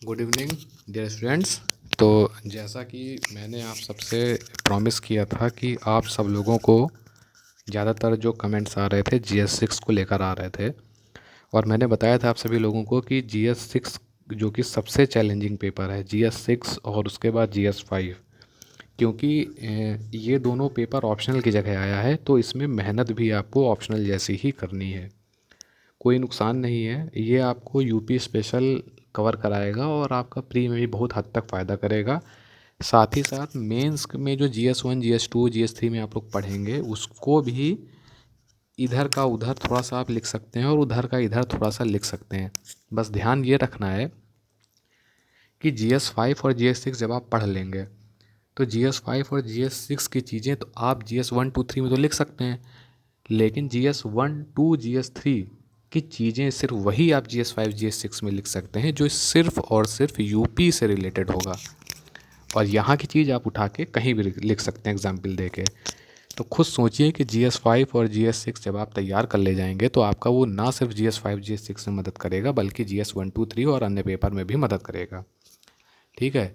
Good evening dear students. तो जैसा कि मैंने आप सबसे प्रॉमिस किया था कि आप सब लोगों को ज़्यादातर जो कमेंट्स आ रहे थे GS6 को लेकर आ रहे थे, और मैंने बताया था आप सभी लोगों को कि GS6 जो कि सबसे चैलेंजिंग पेपर है, GS6 और उसके बाद GS5, क्योंकि ये दोनों पेपर ऑप्शनल की जगह आया है, तो इसमें मेहनत भी आपको ऑप्शनल जैसी ही करनी है। कोई नुकसान नहीं है, ये आपको यूपी स्पेशल कवर कराएगा और आपका प्री में भी बहुत हद तक फ़ायदा करेगा। साथ ही साथ मेंस में जो GS1 GS2 GS3 में आप लोग पढ़ेंगे उसको भी इधर का उधर थोड़ा सा आप लिख सकते हैं और उधर का इधर थोड़ा सा लिख सकते हैं। बस ध्यान ये रखना है कि GS5 और GS6 जब आप पढ़ लेंगे तो GS5 और GS6 की चीज़ें तो आप GS1 2 3 में तो लिख सकते हैं, लेकिन GS1 2 GS3 की चीज़ें सिर्फ वही आप GS5 GS6 में लिख सकते हैं जो सिर्फ और सिर्फ यूपी से रिलेटेड होगा, और यहाँ की चीज़ आप उठा के कहीं भी लिख सकते हैं एग्जाम्पल दे के। तो खुद सोचिए कि GS5 और GS6 जब आप तैयार कर ले जाएंगे तो आपका वो ना सिर्फ GS5 GS6 में मदद करेगा बल्कि GS1 2 3 और अन्य पेपर में भी मदद करेगा। ठीक है।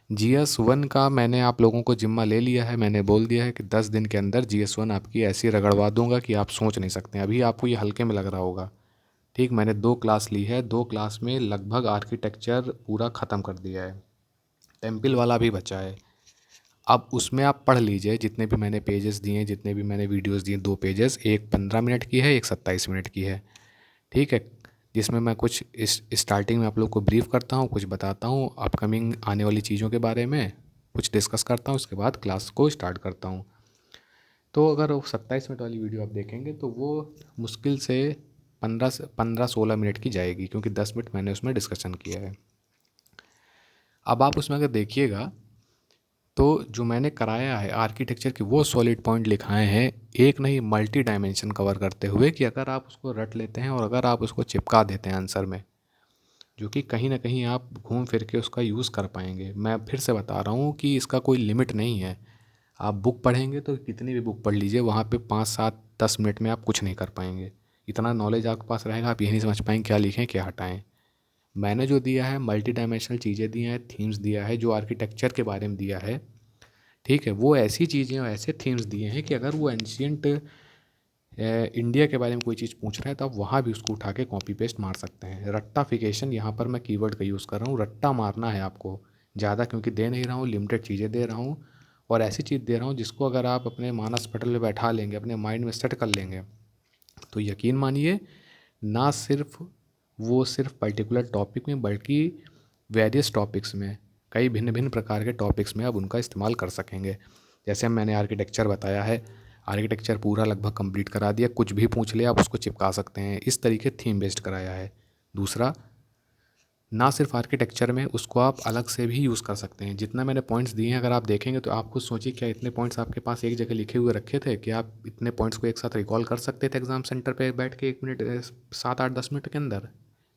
GS1 का मैंने आप लोगों को जिम्मा ले लिया है, मैंने बोल दिया है कि 10 दिन के अंदर GS1 आपकी ऐसी रगड़वा दूंगा कि आप सोच नहीं सकते। अभी आपको ये हल्के में लग रहा होगा। ठीक, मैंने 2 क्लास ली है, 2 क्लास में लगभग आर्किटेक्चर पूरा ख़त्म कर दिया है, टेम्पल वाला भी बचा है। अब उसमें आप पढ़ लीजिए जितने भी मैंने पेजेस दिए हैं, जितने भी मैंने वीडियोस दिए, 2 पेजेस, एक 15 मिनट की है, एक 27 मिनट की है। ठीक है, जिसमें मैं कुछ इस स्टार्टिंग में आप लोग को ब्रीफ करता हूँ, कुछ बताता हूँ अपकमिंग आने वाली चीज़ों के बारे में, कुछ डिस्कस करता हूँ, उसके बाद क्लास को स्टार्ट करता हूँ। तो अगर वो 27 मिनट वाली वीडियो आप देखेंगे तो वो मुश्किल से 15 से 16 मिनट की जाएगी, क्योंकि 10 मिनट मैंने उसमें डिस्कशन किया है। अब आप उसमें अगर देखिएगा तो जो मैंने कराया है आर्किटेक्चर की वो सॉलिड पॉइंट लिखाए हैं, एक नहीं मल्टी डायमेंशन कवर करते हुए, कि अगर आप उसको रट लेते हैं और अगर आप उसको चिपका देते हैं आंसर में, जो कि कहीं ना कहीं आप घूम फिर के उसका यूज़ कर पाएंगे। मैं फिर से बता रहा हूँ कि इसका कोई लिमिट नहीं है। आप बुक पढ़ेंगे तो कितनी भी बुक पढ़ लीजिए, वहाँ पे 5 7 10 मिनट में आप कुछ नहीं कर पाएंगे। इतना नॉलेज आपके पास रहेगा, आप यही नहीं समझ पाएंगे क्या लिखें क्या हटाएं। मैंने जो दिया है मल्टी डायमेंशनल चीज़ें दी हैं, थीम्स दिया है, जो आर्किटेक्चर के बारे में दिया है, ठीक है, वो ऐसी चीज़ें और ऐसे थीम्स दिए हैं कि अगर वो एंशियंट इंडिया के बारे में कोई चीज़ पूछ रहा है तो आप वहाँ भी उसको उठा के कॉपी पेस्ट मार सकते हैं। रट्टाफिकेशन यहाँ पर मैं कीवर्ड का यूज़ कर रहा हूँ, रट्टा मारना है आपको ज़्यादा, क्योंकि दे नहीं रहा हूँ, लिमिटेड चीज़ें दे रहा हूँ और ऐसी चीज़ दे रहा हूँ जिसको अगर आप अपने मानस पटल में बैठा लेंगे, अपने माइंड में सेट कर लेंगे, तो यकीन मानिए ना सिर्फ वो सिर्फ पर्टिकुलर टॉपिक में बल्कि वेरियस टॉपिक्स में, कई भिन्न भिन्न प्रकार के टॉपिक्स में आप उनका इस्तेमाल कर सकेंगे। जैसे मैंने आर्किटेक्चर बताया है, आर्किटेक्चर पूरा लगभग कंप्लीट करा दिया, कुछ भी पूछ लिया आप उसको चिपका सकते हैं, इस तरीके थीम बेस्ड कराया है। दूसरा, ना सिर्फ आर्किटेक्चर में, उसको आप अलग से भी यूज़ कर सकते हैं। जितना मैंने पॉइंट्स दिए हैं अगर आप देखेंगे तो आप खुद सोचिए, क्या इतने पॉइंट्स आपके पास एक जगह लिखे हुए रखे थे कि आप इतने पॉइंट्स को एक साथ रिकॉल कर सकते थे एग्ज़ाम सेंटर पे बैठ के 1 मिनट 7 8 10 मिनट के अंदर?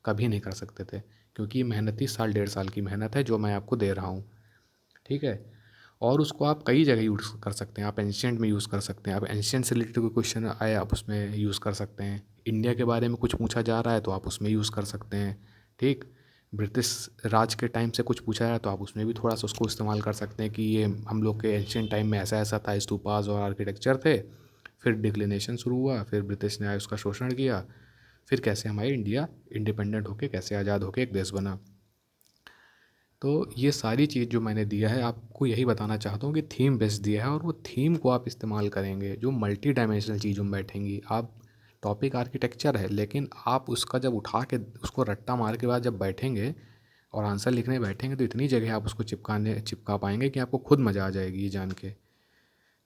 कभी नहीं कर सकते थे, क्योंकि ये मेहनत ही 1 साल 1.5 साल की मेहनत है जो मैं आपको दे रहा हूँ। ठीक है, और उसको आप कई जगह यूज़ कर सकते हैं। आप एंशियंट में यूज़ कर सकते हैं, आप एंशियंट से रिलेटेड कोई क्वेश्चन आए आप उसमें यूज़ कर सकते हैं, इंडिया के बारे में कुछ पूछा जा रहा है तो आप उसमें यूज़ कर सकते हैं। ठीक, ब्रिटिश राज के टाइम से कुछ पूछा है तो आप उसमें भी थोड़ा सा उसको इस्तेमाल कर सकते हैं कि ये हम लोग के एंशियंट टाइम में ऐसा ऐसा था, स्तूपास और आर्किटेक्चर थे, फिर डिक्लिनेशन शुरू हुआ, फिर ब्रिटिश ने आए उसका शोषण किया, फिर कैसे हमारी इंडिया इंडिपेंडेंट होके कैसे आज़ाद होके एक देश बना। तो ये सारी चीज़ जो मैंने दिया है आपको यही बताना चाहता हूँ कि थीम बेस्ड दिया है और वो थीम को आप इस्तेमाल करेंगे जो मल्टी डायमेंशनल चीज़ों में बैठेंगी। आप टॉपिक आर्किटेक्चर है, लेकिन आप उसका जब उठा के उसको रट्टा मार के बाद जब बैठेंगे और आंसर लिखने बैठेंगे तो इतनी जगह आप उसको चिपका पाएंगे कि आपको खुद मज़ा आ जाएगी ये जान के।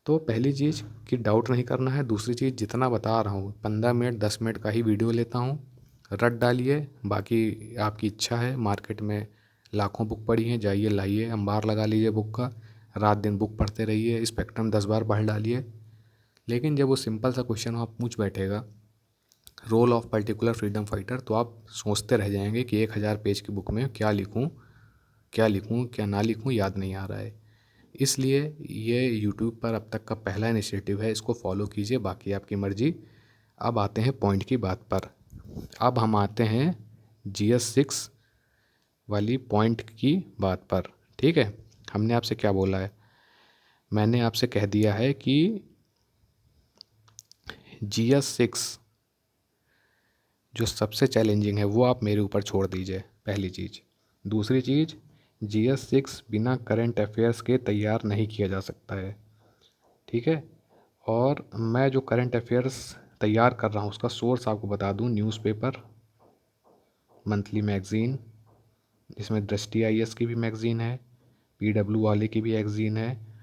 तो पहली चीज़ कि डाउट नहीं करना है। दूसरी चीज़, जितना बता रहा हूँ 15 मिनट 10 मिनट का ही वीडियो लेता हूँ, रट डालिए, बाकी आपकी इच्छा है। मार्केट में लाखों बुक पड़ी हैं, जाइए लाइए, अंबार लगा लीजिए बुक का, रात दिन बुक पढ़ते रहिए, स्पेक्ट्रम 10 बार पढ़ डालिए। लेकिन जब वो सिंपल सा क्वेश्चन आप पूछ बैठेगा, role of particular freedom fighter, तो आप सोचते रह जाएंगे कि 1000 पेज की बुक में क्या लिखूँ, क्या लिखूँ क्या ना लिखूँ, याद नहीं आ रहा है। इसलिए ये यूट्यूब पर अब तक का पहला इनिशिएटिव है, इसको फॉलो कीजिए, बाकी आपकी मर्ज़ी। अब आते हैं पॉइंट की बात पर। अब हम आते हैं GS6 वाली पॉइंट की बात पर। ठीक है, हमने आपसे क्या बोला है, मैंने आपसे कह दिया है कि GS6 जो सबसे चैलेंजिंग है वो आप मेरे ऊपर छोड़ दीजिए, पहली चीज़। दूसरी चीज़, GS6 बिना करंट अफेयर्स के तैयार नहीं किया जा सकता है। ठीक है, और मैं जो करंट अफेयर्स तैयार कर रहा हूँ उसका सोर्स आपको बता दूँ, न्यूज़पेपर, मंथली मैगज़ीन, इसमें दृष्टि IAS की भी मैगज़ीन है, PW वाले की भी मैगज़ीन है।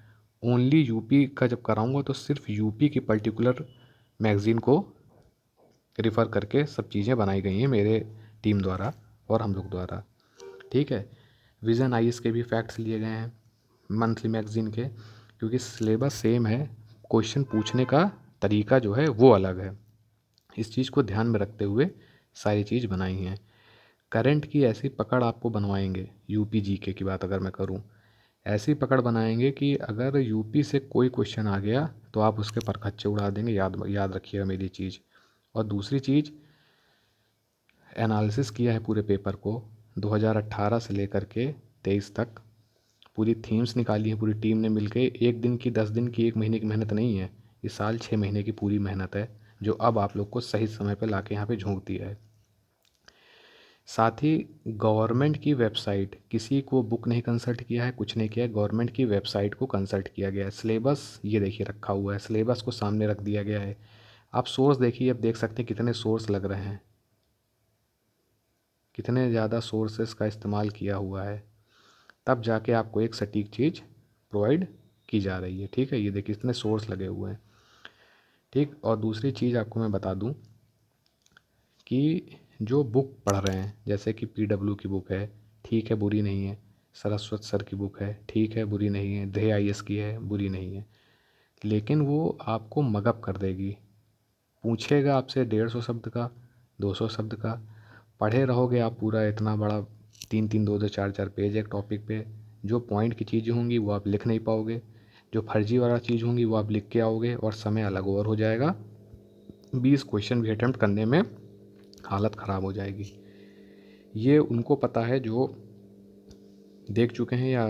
ओनली यूपी का जब कराऊंगा तो सिर्फ यूपी की पर्टिकुलर मैगज़ीन को रिफ़र करके सब चीज़ें बनाई गई हैं मेरे टीम द्वारा और हम लोग द्वारा। ठीक है, विज़न IAS के भी फैक्ट्स लिए गए हैं मंथली मैगज़ीन के, क्योंकि सिलेबस सेम है, क्वेश्चन पूछने का तरीका जो है वो अलग है। इस चीज़ को ध्यान में रखते हुए सारी चीज़ बनाई हैं। करंट की ऐसी पकड़ आपको बनवाएंगे, यूपी जीके की बात अगर मैं करूं, ऐसी पकड़ बनाएंगे कि अगर यूपी से कोई क्वेश्चन आ गया तो आप उसके परखच्चे उड़ा देंगे। याद याद रखिएगा मेरी चीज़। और दूसरी चीज़, एनालिसिस किया है पूरे पेपर को 2018 से लेकर के 23 तक, पूरी थीम्स निकाली है पूरी टीम ने मिलके। एक दिन की, 10 दिन की, एक महीने की मेहनत नहीं है, इस साल 6 महीने की पूरी मेहनत है, जो अब आप लोग को सही समय पर ला के यहाँ पे झोंक दिया है। साथ ही गवर्नमेंट की वेबसाइट, किसी को बुक नहीं कंसल्ट किया है, कुछ नहीं किया है, गवर्नमेंट की वेबसाइट को कंसल्ट किया गया है। सिलेबस ये देखिए रखा हुआ है, सिलेबस को सामने रख दिया गया है। आप सोर्स देखिए, अब देख सकते हैं कितने सोर्स लग रहे हैं, कितने ज़्यादा सोर्सेस का इस्तेमाल किया हुआ है, तब जाके आपको एक सटीक चीज़ प्रोवाइड की जा रही है। ठीक है, ये देखिए इतने सोर्स लगे हुए हैं। ठीक, और दूसरी चीज़ आपको मैं बता दूं कि जो बुक पढ़ रहे हैं, जैसे कि PW की बुक है, ठीक है, बुरी नहीं है। सरस्वत सर की बुक है, ठीक है, बुरी नहीं है। ध्येय IAS की है, बुरी नहीं है। लेकिन वो आपको मगअप कर देगी, पूछेगा आपसे 150 शब्द का, 200 शब्द का, पढ़े रहोगे आप पूरा इतना बड़ा 3-3, 2-2, 4-4 पेज एक टॉपिक पे। जो पॉइंट की चीज़ें होंगी वो आप लिख नहीं पाओगे, जो फर्जी वाला चीज़ होंगी वो आप लिख के आओगे और समय अलग ओवर हो जाएगा। 20 क्वेश्चन भी अटैम्प्ट करने में हालत ख़राब हो जाएगी। ये उनको पता है जो देख चुके हैं या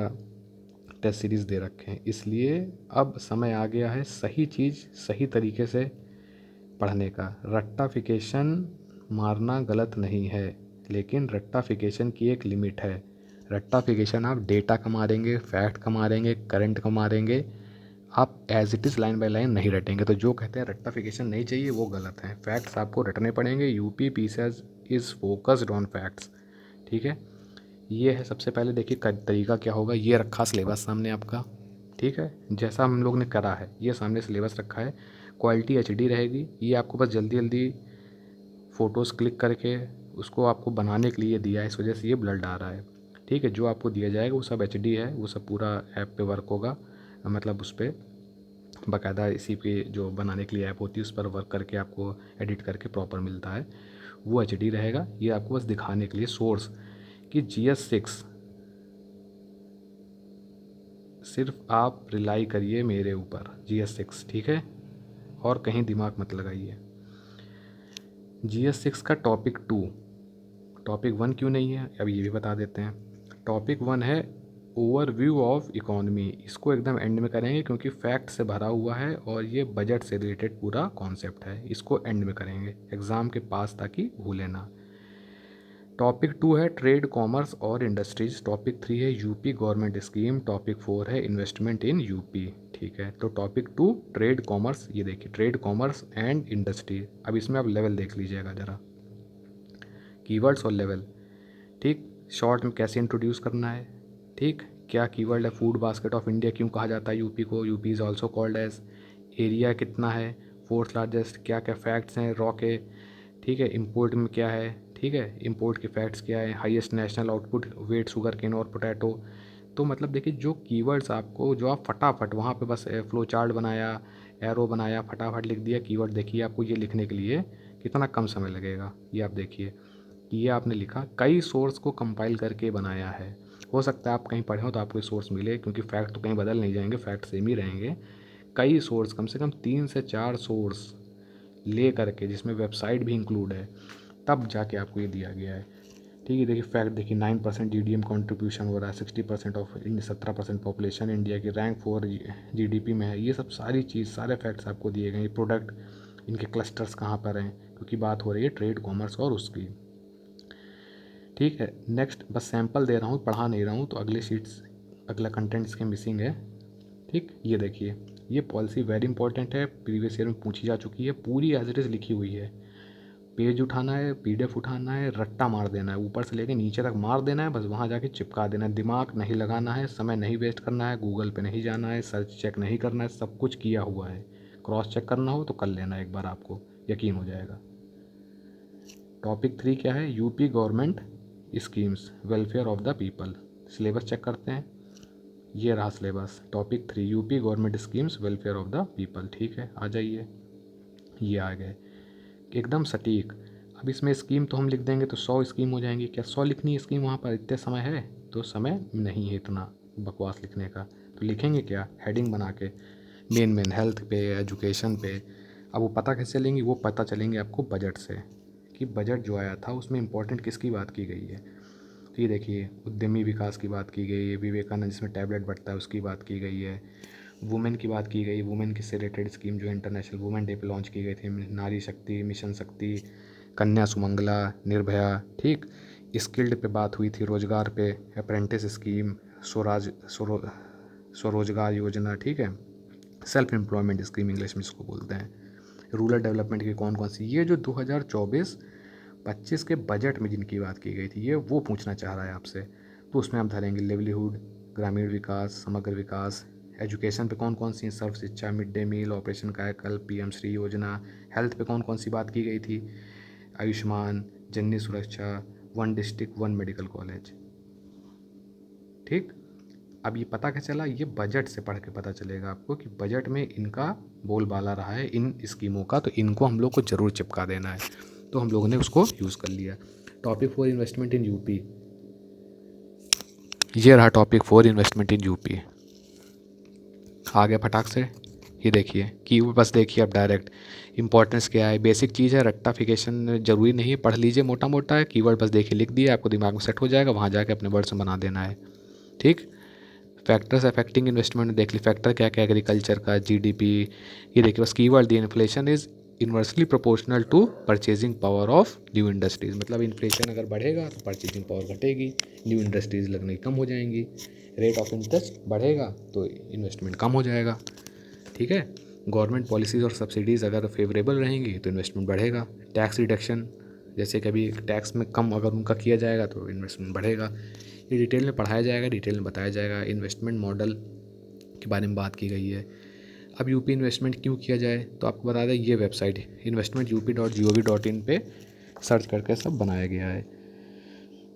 टेस्ट सीरीज़ दे रखे हैं। इसलिए अब समय आ गया है सही चीज़ सही तरीके से पढ़ने का। रट्टाफिकेशन मारना गलत नहीं है, लेकिन रट्टाफिकेशन की एक लिमिट है। रट्टाफिकेशन आप डेटा का मारेंगे, फैक्ट का मारेंगे, करंट का मारेंगे, आप as it is line by line नहीं रटेंगे। तो जो कहते हैं रट्टाफिकेशन नहीं चाहिए वो गलत है। फैक्ट्स आपको रटने पड़ेंगे। UP PCS is focused on facts. ठीक है, ये है। सबसे पहले देखिए तरीका क्या होगा, ये रखा सिलेबस सामने आपका। ठीक है, जैसा हम लोग ने करा है ये सामने सिलेबस रखा है। क्वालिटी HD रहेगी। ये आपको बस जल्दी जल्दी फ़ोटोज़ क्लिक करके उसको आपको बनाने के लिए दिया है, इस वजह से ये ब्लर आ रहा है। ठीक है, जो आपको दिया जाएगा वो सब HD है, वो सब पूरा ऐप पे वर्क होगा, मतलब उस पर बाकायदा इसी पे जो बनाने के लिए ऐप होती है उस पर वर्क करके आपको एडिट करके प्रॉपर मिलता है, वो HD रहेगा। ये आपको बस दिखाने के लिए सोर्स कि GS6 सिर्फ आप रिलाई करिए मेरे ऊपर, GS6। ठीक है, और कहीं दिमाग मत लगाइए। GS6 का टॉपिक 2, टॉपिक 1 क्यों नहीं है अब ये भी बता देते हैं। टॉपिक 1 है ओवरव्यू ऑफ इकोनॉमी, इसको एकदम एंड में करेंगे क्योंकि फैक्ट से भरा हुआ है और ये बजट से रिलेटेड पूरा कॉन्सेप्ट है, इसको एंड में करेंगे एग्ज़ाम के पास ताकि भूले ना। टॉपिक 2 है ट्रेड कॉमर्स और इंडस्ट्रीज। टॉपिक 3 है यूपी गवर्नमेंट स्कीम। टॉपिक 4 है इन्वेस्टमेंट इन यूपी। ठीक है, तो टॉपिक 2 ट्रेड कॉमर्स, ये देखिए ट्रेड कॉमर्स एंड इंडस्ट्री। अब इसमें आप लेवल देख लीजिएगा ज़रा, कीवर्ड्स और लेवल। ठीक, शॉर्ट में कैसे इंट्रोड्यूस करना है। ठीक, क्या कीवर्ड है, फूड बास्केट ऑफ इंडिया क्यों कहा जाता है यूपी को, UP is also called as. Area कितना है, फोर्थ लार्जेस्ट, क्या क्या फैक्ट्स हैं रॉ के। ठीक है, इंपोर्ट में क्या है, ठीक है, इंपोर्ट के फैक्ट्स क्या है, highest national output, wheat sugarcane और पोटैटो। तो मतलब देखिए जो कीवर्ड्स आपको, जो आप फटाफट वहाँ पे बस फ्लो चार्ट बनाया, एरो बनाया, फटाफट लिख दिया कीवर्ड। देखिए आपको ये लिखने के लिए कितना कम समय लगेगा, ये आप देखिए कि ये आपने लिखा कई सोर्स को कंपाइल करके बनाया है। हो सकता है आप कहीं पढ़े हो तो आपको सोर्स मिले, क्योंकि फैक्ट तो कहीं बदल नहीं जाएंगे, फैक्ट सेम ही रहेंगे। कई सोर्स, कम से कम 3 से 4 सोर्स ले करके, जिसमें वेबसाइट भी इंक्लूड है, तब जाके आपको ये दिया गया है। ठीक है। देखिए फैक्ट देखिए 9% GDM कंट्रीब्यूशन हो रहा है, 60% ऑफ 17% पॉपुलेशन इंडिया की, रैंक 4 GDP में है। ये सब सारी चीज़ सारे फैक्ट्स आपको दिए गए हैं। प्रोडक्ट इनके क्लस्टर्स कहाँ पर हैं, क्योंकि बात हो रही है ट्रेड कॉमर्स और उसकी। ठीक है, नेक्स्ट बस सैंपल दे रहा हूँ, पढ़ा नहीं रहा हूँ, तो अगले शीट्स अगला कंटेंट इसके मिसिंग है। ठीक, ये देखिए ये पॉलिसी वेरी इंपॉर्टेंट है, प्रीवियस ईयर में पूछी जा चुकी है, पूरी एज इट इज़ लिखी हुई है। पेज उठाना है, PDF उठाना है, रट्टा मार देना है, ऊपर से लेके नीचे तक मार देना है, बस वहाँ जाके चिपका देना है। दिमाग नहीं लगाना है, समय नहीं वेस्ट करना है, गूगल पे नहीं जाना है, सर्च चेक नहीं करना है, सब कुछ किया हुआ है। क्रॉस चेक करना हो तो कर लेना एक बार, आपको यकीन हो जाएगा। टॉपिक 3 क्या है? UP government schemes welfare of the people. Syllabus check करते हैं, ये रहा syllabus. Topic 3 UP government schemes welfare of the people. ठीक है, आ जाइए, ये आ गए एकदम सटीक। अब इसमें स्कीम तो हम लिख देंगे तो 100 स्कीम हो जाएंगी। क्या 100 लिखनी है स्कीम? वहाँ पर इतने समय है? तो समय नहीं है इतना बकवास लिखने का। तो लिखेंगे क्या? हेडिंग बना के मेन हेल्थ पे, एजुकेशन पे। अब वो पता कैसे चलेंगी? वो पता चलेंगे आपको बजट से, कि बजट जो आया था उसमें इंपॉर्टेंट किसकी बात की गई है। तो ये देखिए उद्यमी विकास की बात की गई है, विवेकानंद जिसमें टैबलेट बढ़ता है उसकी बात की गई है, वुमेन की बात की गई, वुमेन के से रिलेटेड स्कीम जो इंटरनेशनल वुमेन डे पे लॉन्च की गई थी, नारी शक्ति, मिशन शक्ति, कन्या सुमंगला, निर्भया। ठीक, स्किल्ड पे बात हुई थी, रोजगार पे अप्रेंटिस स्कीम, स्वरोजगार योजना। ठीक है, सेल्फ एम्प्लॉयमेंट स्कीम इंग्लिश में इसको बोलते हैं। रूरल डेवलपमेंट की कौन कौन सी, ये जो 2024-25 के बजट में जिनकी बात की गई थी, ये वो पूछना चाह रहा है आपसे। तो उसमें आप धरेंगे लिवलीहुड, ग्रामीण विकास, समग्र विकास। एजुकेशन पे कौन कौन सी, सर्व शिक्षा, मिड डे मील, ऑपरेशन कायाकल्प, PM श्री योजना। हेल्थ पे कौन कौन सी बात की गई थी? आयुष्मान, जननी सुरक्षा, 1 डिस्ट्रिक्ट 1 मेडिकल कॉलेज। ठीक, अब ये पता क्या चला? ये बजट से पढ़ के पता चलेगा आपको कि बजट में इनका बोलबाला रहा है इन स्कीमों का, तो इनको हम लोग को ज़रूर चिपका देना है। तो हम लोगों ने उसको यूज़ कर लिया। टॉपिक 4 इन्वेस्टमेंट इन यूपी, ये रहा टॉपिक 4 इन्वेस्टमेंट इन यूपी। आ गया फटाक से, ये देखिए कि बस देखिए अब डायरेक्ट इंपॉर्टेंस क्या है। बेसिक चीज़ है, रट्टाफिकेशन जरूरी नहीं है, पढ़ लीजिए, मोटा मोटा है। कीवर्ड बस देखिए लिख दिए, आपको दिमाग में सेट हो जाएगा, वहाँ जाके अपने वर्ड्स में बना देना है। ठीक, फैक्टर्स अफेक्टिंग इन्वेस्टमेंट देख ली, फैक्टर क्या क्या, एग्रीकल्चर का, GDP। ये देखिए बस कीवर्ड दिए, inflation is inversely proportional to purchasing power of new industries. मतलब इन्फ्लेशन अगर बढ़ेगा तो परचेजिंग पावर घटेगी, न्यू इंडस्ट्रीज़ लगनी कम हो जाएंगी। रेट ऑफ इंटरेस्ट बढ़ेगा तो इन्वेस्टमेंट कम हो जाएगा। ठीक है, गवर्नमेंट पॉलिसीज़ और सब्सिडीज़ अगर फेवरेबल रहेंगी तो इन्वेस्टमेंट बढ़ेगा। टैक्स रिडक्शन, जैसे कभी टैक्स में कम अगर उनका किया जाएगा तो इन्वेस्टमेंट बढ़ेगा। ये डिटेल में पढ़ाया जाएगा, डिटेल में बताया जाएगा। इन्वेस्टमेंट मॉडल के बारे में बात की गई है। अब यूपी इन्वेस्टमेंट क्यों किया जाए, तो आपको बता दें ये वेबसाइट investmentup.gov.in पे सर्च करके सब बनाया गया है।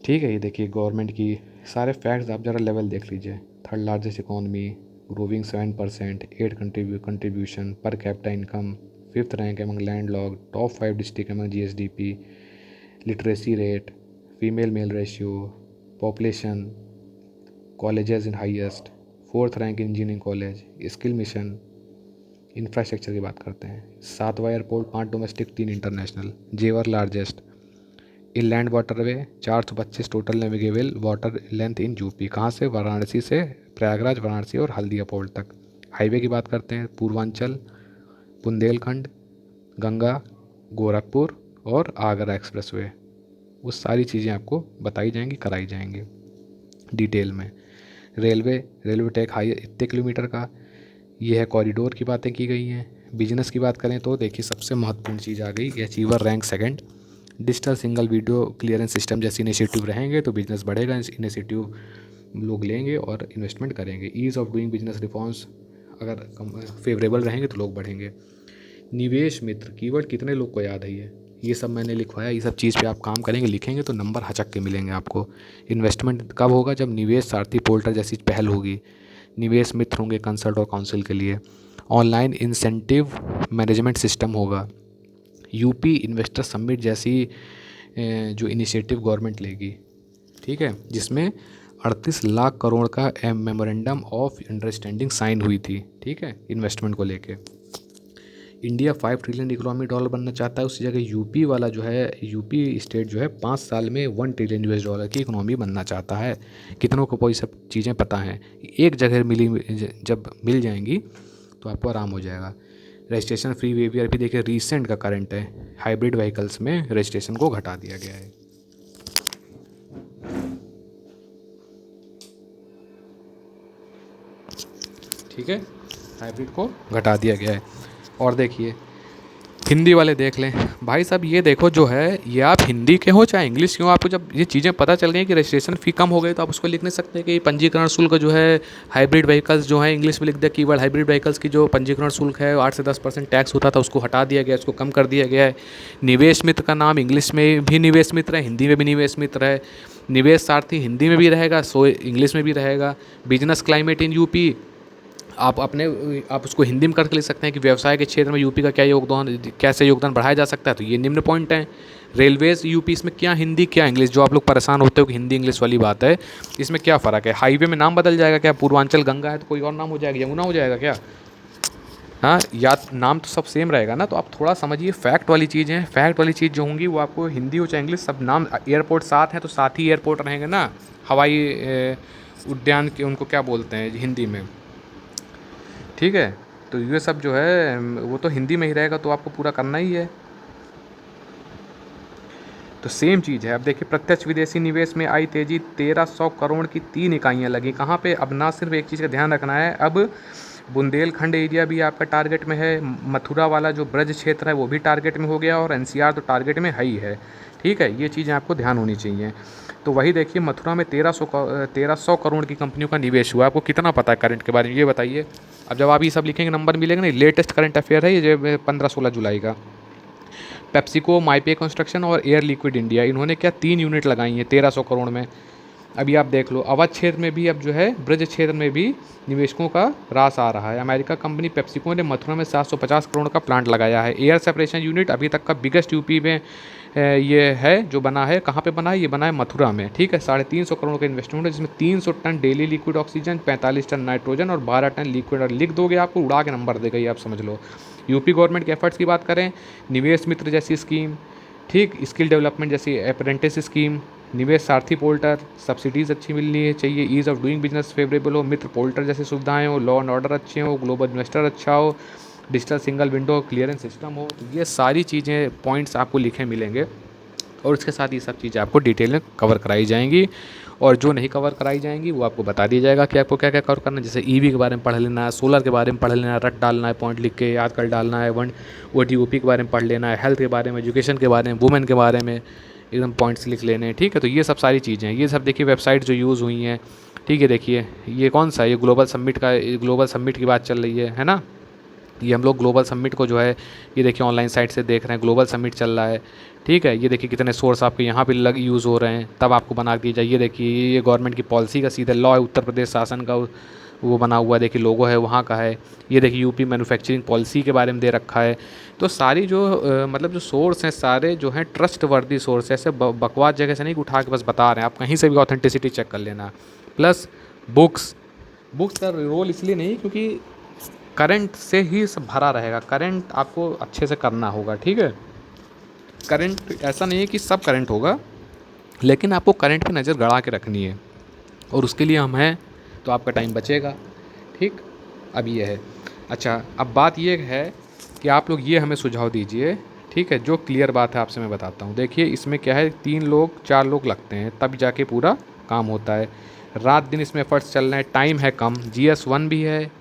ठीक है, ये देखिए गवर्नमेंट की सारे फैक्ट्स आप ज़रा लेवल देख लीजिए। Third largest economy, growing 7%, 8 contribution per capita income, 5th rank among land log, top 5 district among GSDP, literacy rate, female male ratio, population, colleges in highest, 4th rank engineering college, skill mission. Infrastructure की बात करते हैं, 7वां airport, 5 domestic, 3 international, जेवर largest. Inland waterway 425 total navigable water length in UP. कहाँ से? वाराणसी से प्रयागराज, वाराणसी और Haldia port तक। हाईवे की बात करते हैं, पूर्वांचल, बुंदेलखंड, गंगा, गोरखपुर और आगरा एक्सप्रेसवे। वो सारी चीज़ें आपको बताई जाएंगी, कराई जाएंगी डिटेल में। रेलवे ट्रैक हाई इतने किलोमीटर का, ये है। कॉरिडोर की बातें की गई हैं। बिजनेस की बात करें तो देखिए सबसे महत्वपूर्ण चीज़ आ गई, achiever rank 2। Digital single video clearance system जैसे इनिशिएटिव रहेंगे तो बिजनेस बढ़ेगा, इनिशिएटिव लोग लेंगे और इन्वेस्टमेंट करेंगे। Ease of doing business reforms अगर फेवरेबल रहेंगे तो लोग बढ़ेंगे। निवेश मित्र कीवर्ड कितने लोग को याद है ये सब मैंने लिखवाया। ये सब चीज़ पे आप काम करेंगे, लिखेंगे तो नंबर हचक के मिलेंगे आपको। इन्वेस्टमेंट कब होगा? जब निवेश सारथी पोर्टल जैसी पहल होगी। निवेश मित्र होंगे कंसल्ट और काउंसिल के लिए। ऑनलाइन इंसेंटिव मैनेजमेंट सिस्टम होगा। यूपी इन्वेस्टर समिट जैसी जो इनिशिएटिव गवर्नमेंट लेगी, ठीक है, जिसमें 38 लाख करोड़ का मेमोरेंडम ऑफ अंडरस्टैंडिंग साइन हुई थी, ठीक है, इन्वेस्टमेंट को लेके। इंडिया 5 ट्रिलियन इकोनॉमी डॉलर बनना चाहता है, उसी जगह यूपी वाला जो है, यूपी स्टेट जो है 5 साल में 1 ट्रिलियन यूएस डॉलर की इकोनॉमी बनना चाहता है। कितनों को कोई सब चीज़ें पता हैं, एक जगह मिली जब मिल जाएंगी तो आपको आराम हो जाएगा। रजिस्ट्रेशन फ्री वेवियर भी देखिए रीसेंट का करंट है, हाइब्रिड व्हीकल्स में रजिस्ट्रेशन को घटा दिया गया है। ठीक है, हाइब्रिड को घटा दिया गया है। और देखिए हिंदी वाले देख लें भाई साहब, ये देखो जो है, ये आप हिंदी के हो चाहे इंग्लिश के हो, आपको जब ये चीज़ें पता चल गई कि रजिस्ट्रेशन फ़ी कम हो गई तो आप उसको लिख नहीं सकते कि पंजीकरण शुल्क जो है हाइब्रिड व्हीकल्स जो है, इंग्लिश में लिख दिया कीवर्ड हाइब्रिड व्हीकल्स की जो पंजीकरण शुल्क है 8 से 10% टैक्स होता था उसको हटा दिया गया, उसको कम कर दिया गया है। निवेश मित्र का नाम इंग्लिश में भी निवेश मित्र है, हिंदी में भी निवेश मित्र है। निवेश सारथी हिंदी में भी रहेगा, सो इंग्लिश में भी रहेगा। बिजनेस क्लाइमेट इन यूपी आप उसको हिंदी में करके लिख सकते हैं कि व्यवसाय के क्षेत्र में यूपी का क्या योगदान, कैसे योगदान बढ़ाया जा सकता है, तो ये निम्न पॉइंट हैं। रेलवेज यूपी, इसमें क्या हिंदी क्या इंग्लिश, जो आप लोग परेशान होते हो कि हिंदी इंग्लिश वाली बात है, इसमें क्या फ़र्क है। हाईवे में नाम बदल जाएगा क्या, पूर्वांचल गंगा है तो कोई और नाम हो जाएगा, यमुना हो जाएगा क्या। हाँ, या नाम तो सब सेम रहेगा ना। तो आप थोड़ा समझिए, फैक्ट वाली चीज़ है, फैक्ट वाली चीज़ जो होंगी वो आपको हिंदी हो चाहे इंग्लिश, सब नाम। एयरपोर्ट साथ हैं तो साथ ही एयरपोर्ट रहेंगे ना, हवाई उद्यान के उनको क्या बोलते हैं हिंदी में, ठीक है। तो ये सब जो है वो तो हिंदी में ही रहेगा, तो आपको पूरा करना ही है। तो सेम चीज़ है। अब देखिए प्रत्यक्ष विदेशी निवेश में आई तेज़ी, 1300 करोड़ की 3 इकाइयाँ लगी। कहाँ पे, अब ना सिर्फ एक चीज़ का ध्यान रखना है, अब बुंदेलखंड एरिया भी आपका टारगेट में है, मथुरा वाला जो ब्रज क्षेत्र है वो भी टारगेट में हो गया, और एनसीआर तो टारगेट में है ही है। ठीक है, ये चीज़ें आपको ध्यान होनी चाहिए। तो वही देखिए मथुरा में 1300 करोड़ की कंपनियों का निवेश हुआ। आपको कितना पता है करंट के बारे में, ये बताइए। अब जब आप ये सब लिखेंगे नंबर मिलेंगे नहीं, लेटेस्ट करंट अफेयर है ये, 15-16 जुलाई का। पेप्सिको, माइपे कंस्ट्रक्शन और एयर लिक्विड इंडिया, इन्होंने क्या 3 यूनिट लगाई हैं 1300 करोड़ में। अभी आप देख लो अवध क्षेत्र में भी अब जो है ब्रज क्षेत्र में भी निवेशकों का रास आ रहा है। अमेरिका कंपनी पेप्सिको ने मथुरा में 750 करोड़ का प्लांट लगाया है। एयर सेपरेशन यूनिट अभी तक का बिगेस्ट यूपी में ये है जो बना है। कहाँ पे बना है, ये बना है मथुरा में। ठीक है, 350 करोड़ का इन्वेस्टमेंट है, जिसमें 300 ton daily liquid oxygen, 45 ton nitrogen और 12 टन लिक्विड। और लिख दोगे आपको उड़ा के नंबर देगा ये, आप समझ लो। यूपी गवर्नमेंट के एफर्ट्स की बात करें, निवेश मित्र जैसी स्कीम, ठीक, स्किल डेवलपमेंट जैसी अप्रेंटिस स्कीम, निवेश सारथी पोर्टल, सब्सिडीज़ अच्छी मिलनी चाहिए, ease of doing business favourable हो, मित्र पोर्टल जैसी सुविधाएं हो, लॉ एंड ऑर्डर अच्छे हो, ग्लोबल इन्वेस्टर अच्छा हो, digital single window clearance system हो। तो ये सारी चीज़ें पॉइंट्स आपको लिखे मिलेंगे, और इसके साथ ये सब चीज़ें आपको डिटेल में कवर कराई जाएंगी। और जो नहीं कवर कराई जाएंगी वो आपको बता दिया जाएगा कि आपको क्या क्या कवर करना है। जैसे ईवी के बारे में पढ़ लेना है, सोलर के बारे में पढ़ लेना है, रट डालना है, पॉइंट लिख के याद कर डालना है, OTOP के बारे में पढ़ लेना है, हेल्थ के बारे में, एजुकेशन के बारे में, वुमेन के बारे में एकदम पॉइंट्स लिख लेने हैं। ठीक है, तो ये सब सारी चीज़ें हैं। ये सब देखिए वेबसाइट जो यूज़ हुई हैं। ठीक है, देखिए ये कौन सा, ये ग्लोबल समिट की बात चल रही है ना। ये हम लोग ग्लोबल समिट को जो है ये देखिए ऑनलाइन साइट से देख रहे हैं, ग्लोबल समिट चल रहा है। ठीक है, ये देखिए कितने सोर्स आपके यहाँ पे यूज़ हो रहे हैं, तब आपको बना दिया जाए। ये देखिए ये गवर्नमेंट की पॉलिसी का सीधा लॉ है, उत्तर प्रदेश शासन का वो बना हुआ है, देखिए लोगो है वहाँ का है। ये देखिए यूपी मैन्युफैक्चरिंग पॉलिसी के बारे में दे रखा है। तो सारी जो मतलब जो सोर्स हैं सारे जो हैं ट्रस्ट वर्दी सोर्स है, ऐसे बकवास जगह से नहीं उठा के बस बता रहे हैं, आप कहीं से भी ऑथेंटिसिटी चेक कर लेना। प्लस बुक्स का रोल इसलिए नहीं क्योंकि करंट से ही सब भरा रहेगा, करंट आपको अच्छे से करना होगा। ठीक है, करंट ऐसा नहीं है कि सब करंट होगा, लेकिन आपको करंट पे नज़र गड़ा के रखनी है, और उसके लिए हम हैं, तो आपका टाइम बचेगा। ठीक, अब ये है। अच्छा, अब बात ये है कि आप लोग ये हमें सुझाव दीजिए। ठीक है, जो क्लियर बात है आपसे मैं बताता हूँ। देखिए इसमें क्या है, 3 लोग 4 लोग लगते हैं तब जाके पूरा काम होता है। रात दिन इसमें एफर्ट्स चल रहे हैं, टाइम है कम। GS1 भी है,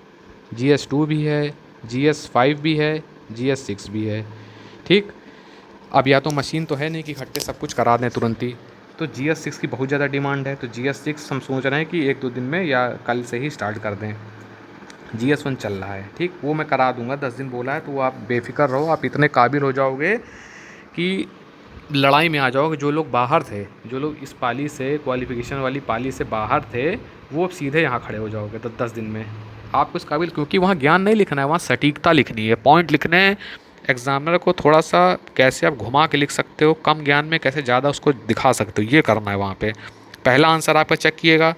GS2 भी है, GS5 भी है, GS6 भी है। ठीक, अब या तो मशीन तो है नहीं कि खट्टे सब कुछ करा दें तुरंत ही, तो GS6 की बहुत ज़्यादा डिमांड है। तो GS6 हम सोच रहे हैं कि 1-2 दिन में या कल से ही स्टार्ट कर दें। GS1 चल रहा है, ठीक, वो मैं करा दूंगा, 10 दिन बोला है, तो वो आप बेफिक्र रहो। आप इतने काबिल हो जाओगे कि लड़ाई में आ जाओगे। जो लोग बाहर थे, जो लोग इस पाली से, क्वालिफिकेशन वाली पाली से बाहर थे, वो अब सीधे यहाँ खड़े हो जाओगे 10 दिन में। आपको इस काबिल, क्योंकि वहाँ ज्ञान नहीं लिखना है, वहाँ सटीकता लिखनी है, पॉइंट लिखने हैं। एग्जामिनर को थोड़ा सा कैसे आप घुमा के लिख सकते हो, कम ज्ञान में कैसे ज़्यादा उसको दिखा सकते हो, ये करना है वहाँ पे। पहला आंसर आपका चेक किएगा,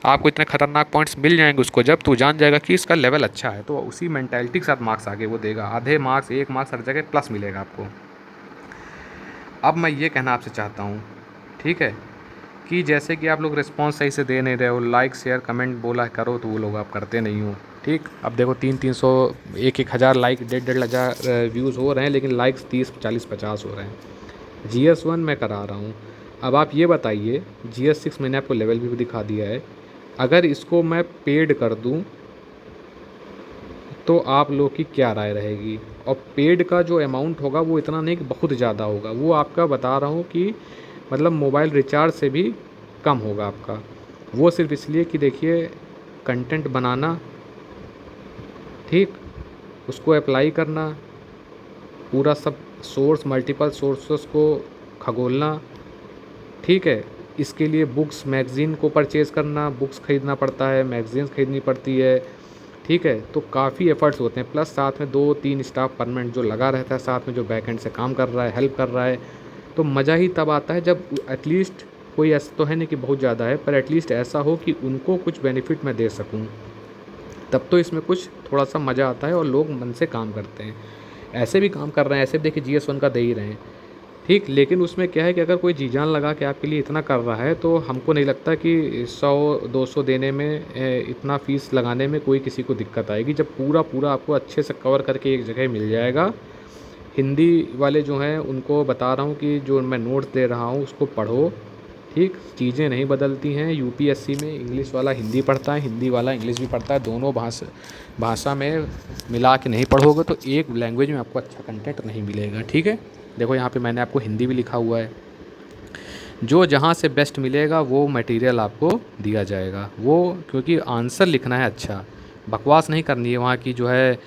आपको इतने खतरनाक पॉइंट्स मिल जाएंगे उसको जब तो जान जाएगा कि इसका लेवल अच्छा है, तो उसी मेंटालिटी के साथ मार्क्स आगे वो देगा। आधे मार्क्स, 1 मार्क्स हर जगह प्लस मिलेगा आपको। अब मैं ये कहना आपसे चाहता हूँ, ठीक है, कि जैसे कि आप लोग रिस्पॉन्स सही से दे नहीं रहे हो, लाइक शेयर कमेंट बोला करो तो वो लोग आप करते नहीं हो, ठीक। अब देखो 300 1 हज़ार लाइक, 1.5 हज़ार व्यूज़ हो रहे हैं, लेकिन लाइक्स 30 40 50 हो रहे हैं। GS1 मैं करा रहा हूँ। अब आप ये बताइए, GS6 मैंने आपको लेवल भी दिखा दिया है, अगर इसको मैं पेड कर दूँ तो आप लोग की क्या राय रहेगी? और पेड का जो अमाउंट होगा वो इतना नहीं कि बहुत ज़्यादा होगा, वो आपका बता रहा हूँ कि मतलब मोबाइल रिचार्ज से भी कम होगा आपका। वो सिर्फ इसलिए कि देखिए कंटेंट बनाना, ठीक, उसको अप्लाई करना, पूरा सब सोर्स, मल्टीपल सोर्सेस को खगोलना, ठीक है। इसके लिए बुक्स मैगज़ीन को परचेज़ करना, बुक्स ख़रीदना पड़ता है, मैगज़ीन्स ख़रीदनी पड़ती है, ठीक है। तो काफ़ी एफ़र्ट्स होते हैं, प्लस साथ में 2-3 स्टाफ परमानेंट जो लगा रहता है, साथ में जो बैक एंड से काम कर रहा है, हेल्प कर रहा है। तो मज़ा ही तब आता है जब एटलीस्ट कोई, ऐसा तो है नहीं कि बहुत ज़्यादा है, पर एटलीस्ट ऐसा हो कि उनको कुछ बेनिफिट मैं दे सकूँ, तब तो इसमें कुछ थोड़ा सा मज़ा आता है और लोग मन से काम करते हैं। ऐसे भी काम कर रहे हैं, ऐसे भी देखिए GS1 का दे ही रहे हैं, ठीक। लेकिन उसमें क्या है कि अगर कोई जी जान लगा के आपके लिए इतना कर रहा है, तो हमको नहीं लगता कि 100-200 देने में, इतना फ़ीस लगाने में कोई किसी को दिक्कत आएगी, जब पूरा पूरा आपको अच्छे से कवर करके एक जगह मिल जाएगा। हिंदी वाले जो हैं उनको बता रहा हूँ कि जो मैं नोट्स दे रहा हूँ उसको पढ़ो, ठीक। चीज़ें नहीं बदलती हैं। UPSC में इंग्लिश वाला हिंदी पढ़ता है, हिंदी वाला इंग्लिश भी पढ़ता है, दोनों भाषा में मिला के नहीं पढ़ोगे तो एक लैंग्वेज में आपको अच्छा कंटेंट नहीं मिलेगा, ठीक है। देखो यहाँ पे मैंने आपको हिंदी भी लिखा हुआ है, जो जहाँ से बेस्ट मिलेगा वो मटेरियल आपको दिया जाएगा, वो क्योंकि आंसर लिखना है अच्छा, बकवास नहीं करनी है वहाँ की जो है।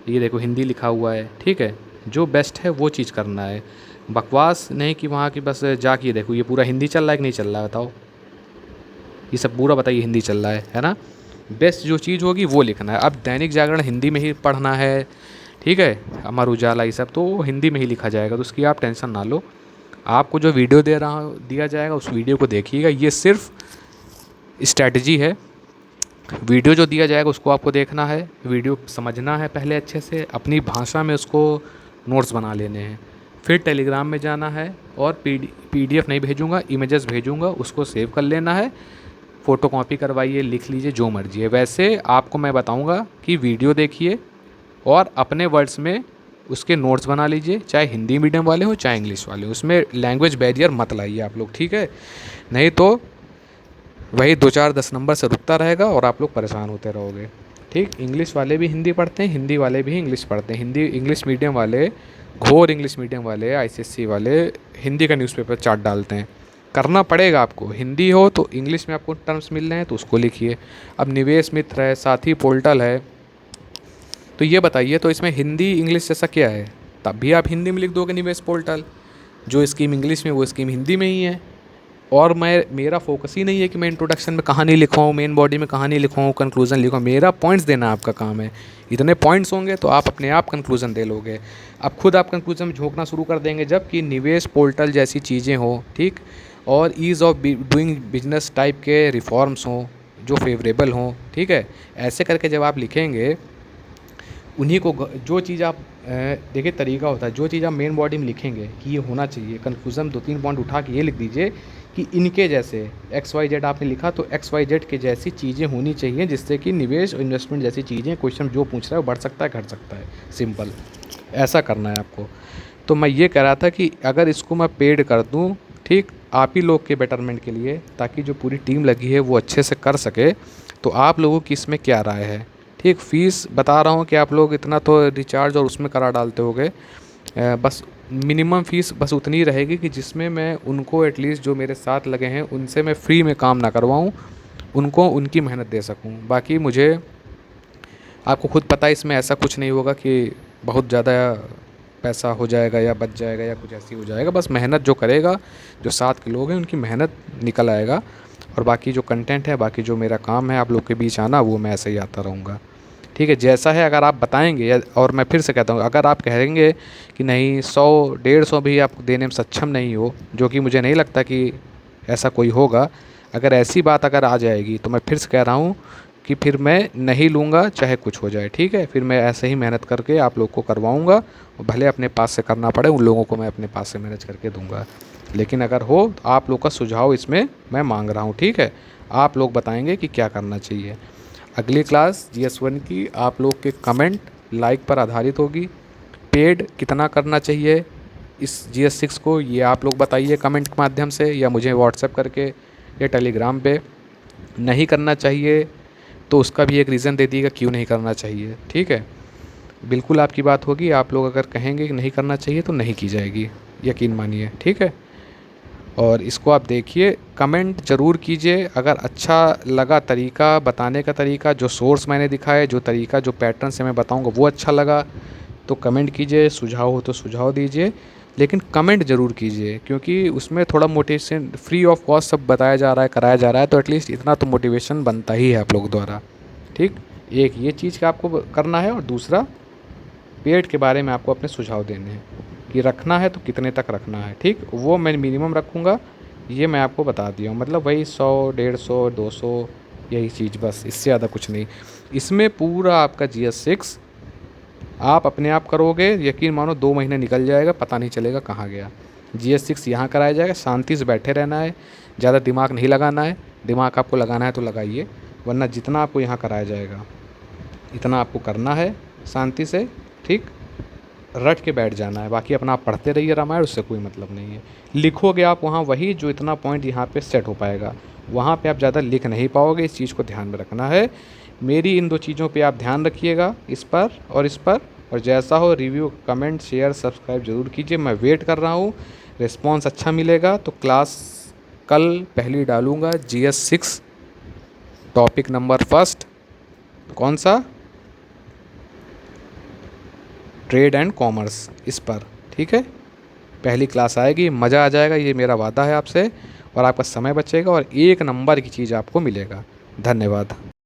ये देखो हिंदी लिखा हुआ है, ठीक है, जो बेस्ट है वो चीज़ करना है, बकवास नहीं कि वहाँ की बस जाके ये देखो ये पूरा हिंदी चल रहा है कि नहीं चल रहा है बताओ, ये सब पूरा बताइए हिंदी चल रहा है ना। बेस्ट जो चीज़ होगी वो लिखना है। अब दैनिक जागरण हिंदी में ही पढ़ना है, ठीक है, अमर उजाला ये सब तो हिंदी में ही लिखा जाएगा, तो उसकी आप टेंशन ना लो। आपको जो वीडियो दिया जाएगा उस वीडियो को देखिएगा, ये सिर्फ स्ट्रैटेजी है। वीडियो जो दिया जाएगा उसको आपको देखना है, वीडियो समझना है पहले अच्छे से, अपनी भाषा में उसको नोट्स बना लेने हैं, फिर टेलीग्राम में जाना है और PDF नहीं भेजूँगा, इमेजेस भेजूँगा, उसको सेव कर लेना है, फ़ोटो कॉपी करवाइए, लिख लीजिए, जो मर्जी है। वैसे आपको मैं बताऊँगा कि वीडियो देखिए और अपने वर्ड्स में उसके नोट्स बना लीजिए, चाहे हिंदी मीडियम वाले हो चाहे इंग्लिश वाले हो, उसमें लैंग्वेज बैरियर मत लाइए आप लोग, ठीक है। नहीं तो वही 2-4-10 नंबर से रुकता रहेगा और आप लोग परेशान होते रहोगे, ठीक। इंग्लिश वाले भी हिंदी पढ़ते हैं, हिंदी वाले भी इंग्लिश पढ़ते हैं, हिंदी इंग्लिश मीडियम वाले, घोर इंग्लिश मीडियम वाले, ICSE वाले हिंदी का न्यूज़पेपर चार्ट डालते हैं। करना पड़ेगा आपको, हिंदी हो तो इंग्लिश में आपको टर्म्स मिल रहे हैं तो उसको लिखिए। अब निवेश मित्र है, साथी पोर्टल है, तो ये बताइए तो इसमें हिंदी इंग्लिश जैसा क्या है? तब भी आप हिंदी में लिख दोगे निवेश पोर्टल, जो स्कीम इंग्लिश में वो स्कीम हिंदी में ही है। और मेरा फोकस ही नहीं है कि मैं इंट्रोडक्शन में कहानी लिखवाऊँ, मेन बॉडी में कहानी लिखवाऊँ, कंक्लूजन लिखवाऊँ, मेरा पॉइंट्स देना आपका काम है। इतने पॉइंट्स होंगे तो आप अपने आप कंक्लूजन दे लोगे। अब खुद आप कंक्लूजन में झोंकना शुरू कर देंगे जब कि निवेश पोर्टल जैसी चीज़ें हों, ठीक, और ease of doing business type के रिफॉर्म्स हों जो फेवरेबल हों, ठीक है। ऐसे करके जब आप लिखेंगे उन्हीं को, जो चीज़ आप देखिए तरीका होता है, जो चीज़ आप मेन बॉडी में लिखेंगे कि ये होना चाहिए, कंक्लूजन 2-3 पॉइंट उठा के ये लिख दीजिए कि इनके जैसे XYZ आपने लिखा तो XYZ के जैसी चीज़ें होनी चाहिए, जिससे कि निवेश और इन्वेस्टमेंट जैसी चीज़ें, क्वेश्चन जो पूछ रहा है वो बढ़ सकता है घट सकता है, सिंपल ऐसा करना है आपको। तो मैं ये कह रहा था कि अगर इसको मैं पेड कर दूँ, ठीक, आप ही लोग के बेटरमेंट के लिए, ताकि जो पूरी टीम लगी है वो अच्छे से कर सके, तो आप लोगों की इसमें क्या राय है? ठीक, फ़ीस बता रहा हूँ कि आप लोग इतना तो रिचार्ज और उसमें करा डालते होगे, बस मिनिमम फ़ीस बस उतनी रहेगी कि जिसमें मैं उनको एटलीस्ट जो मेरे साथ लगे हैं उनसे मैं फ्री में काम ना करवाऊँ, उनको उनकी मेहनत दे सकूँ। बाकी मुझे, आपको खुद पता है इसमें ऐसा कुछ नहीं होगा कि बहुत ज़्यादा पैसा हो जाएगा या बच जाएगा या कुछ ऐसी हो जाएगा, बस मेहनत जो करेगा, जो साथ के लोग हैं उनकी मेहनत निकल आएगा, और बाकी जो कंटेंट है, बाकी जो मेरा काम है आप लोग के बीच आना, वो मैं ऐसे ही आता रहूँगा, ठीक है। जैसा है अगर आप बताएंगे, या और मैं फिर से कहता हूँ, अगर आप कहेंगे कि नहीं 100-150 भी आप देने में सक्षम नहीं हो, जो कि मुझे नहीं लगता कि ऐसा कोई होगा, अगर ऐसी बात अगर आ जाएगी तो मैं फिर से कह रहा हूँ कि फिर मैं नहीं लूँगा, चाहे कुछ हो जाए, ठीक है। फिर मैं ऐसे ही मेहनत करके आप लोग को करवाऊँगा, और भले अपने पास से करना पड़े, उन लोगों को मैं अपने पास से मैनेज करके दूँगा। लेकिन अगर हो तो आप लोग का सुझाव इसमें मैं मांग रहा हूँ, ठीक है। आप लोग बताएंगे कि क्या करना चाहिए। अगली क्लास GS1 की आप लोग के कमेंट लाइक पर आधारित होगी। पेड कितना करना चाहिए इस GS6 को, ये आप लोग बताइए कमेंट के माध्यम से, या मुझे व्हाट्सएप करके या टेलीग्राम पे। नहीं करना चाहिए तो उसका भी एक रीज़न दे दीजिएगा क्यों नहीं करना चाहिए, ठीक है। बिल्कुल आपकी बात होगी, आप लोग अगर कहेंगे कि नहीं करना चाहिए तो नहीं की जाएगी, यकीन मानिए, ठीक है। और इसको आप देखिए, कमेंट ज़रूर कीजिए। अगर अच्छा लगा तरीका, बताने का तरीका, जो सोर्स मैंने दिखाए, जो तरीका, जो पैटर्न से मैं बताऊंगा वो अच्छा लगा तो कमेंट कीजिए, सुझाव हो तो सुझाव दीजिए। लेकिन कमेंट ज़रूर कीजिए, क्योंकि उसमें थोड़ा मोटिवेशन, फ्री ऑफ कॉस्ट सब बताया जा रहा है, कराया जा रहा है, तो एटलीस्ट इतना तो मोटिवेशन बनता ही है आप लोग द्वारा, ठीक। एक ये चीज़ का आपको करना है, और दूसरा पेड़ के बारे में आपको अपने सुझाव देने हैं कि रखना है तो कितने तक रखना है, ठीक। वो मैं मिनिमम रखूँगा, ये मैं आपको बता दिया हूँ। मतलब वही 100, 150, 200, यही चीज़, बस इससे ज़्यादा कुछ नहीं। इसमें पूरा आपका GS6 आप अपने आप करोगे, यकीन मानो 2 महीने निकल जाएगा, पता नहीं चलेगा कहाँ गया। GS6 यहाँ कराया जाएगा, शांति से बैठे रहना है, ज़्यादा दिमाग नहीं लगाना है। दिमाग आपको लगाना है तो लगाइए, वरना जितना आपको यहाँ कराया जाएगा इतना आपको करना है शांति से, ठीक। रट के बैठ जाना है, बाकी अपना आप पढ़ते रहिए रामायण, उससे कोई मतलब नहीं है। लिखोगे आप वहाँ वही जो इतना पॉइंट यहाँ पे सेट हो पाएगा, वहाँ पे आप ज़्यादा लिख नहीं पाओगे। इस चीज़ को ध्यान में रखना है। मेरी इन 2 चीज़ों पे आप ध्यान रखिएगा, इस पर और इस पर। और जैसा हो रिव्यू, कमेंट, शेयर, सब्सक्राइब ज़रूर कीजिए। मैं वेट कर रहा हूँ, रिस्पॉन्स अच्छा मिलेगा तो क्लास कल पहली डालूँगा GS6 टॉपिक नंबर 1, कौन सा, ट्रेड एंड कॉमर्स, इस पर, ठीक है। पहली क्लास आएगी, मज़ा आ जाएगा, ये मेरा वादा है आपसे, और आपका समय बचेगा और 1 नंबर की चीज़ आपको मिलेगा। धन्यवाद।